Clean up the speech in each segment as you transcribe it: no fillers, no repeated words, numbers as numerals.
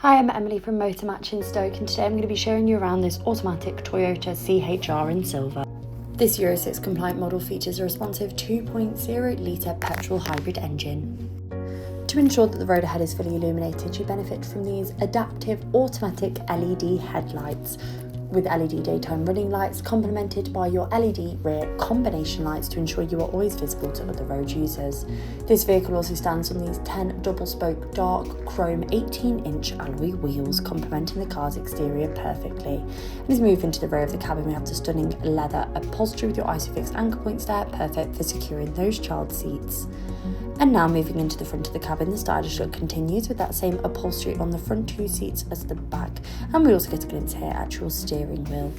Hi, I'm Emily from Motormatch in Stoke, and today I'm going to be showing you around this automatic Toyota CHR in silver. This Euro 6 compliant model features a responsive 2.0 litre petrol hybrid engine. To ensure that the road ahead is fully illuminated, you benefit from these adaptive automatic LED headlights with LED daytime running lights complemented by your LED rear combination lights to ensure you are always visible to other road users. This vehicle also stands on these 10 double-spoke dark chrome 18-inch alloy wheels, complementing the car's exterior perfectly. And as we move into the rear of the cabin, we have the stunning leather upholstery with your ISOFIX anchor points there, perfect for securing those child seats. And now moving into the front of the cabin, the stylish look continues with that same upholstery on the front two seats as the back, and we also get a glimpse here at your steering wheel.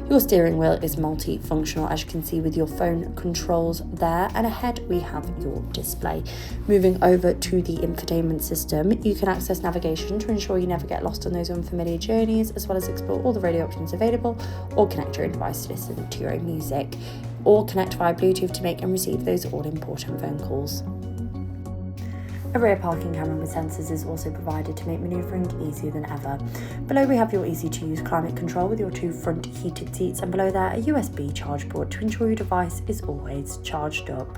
Your steering wheel is multi-functional, as you can see, with your phone controls there, and ahead we have your display. Moving over to the infotainment system, you can access navigation to ensure you never get lost on those unfamiliar journeys, as well as explore all the radio options available, or connect your own device to listen to your own music, or connect via Bluetooth to make and receive those all-important phone calls. A rear parking camera with sensors is also provided to make manoeuvring easier than ever. Below we have your easy-to-use climate control with your two front heated seats, and below there a USB charge port to ensure your device is always charged up.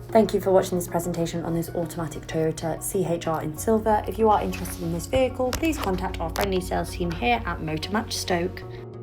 Thank you for watching this presentation on this automatic Toyota CHR in silver. If you are interested in this vehicle, please contact our friendly sales team here at Motormatch Stoke.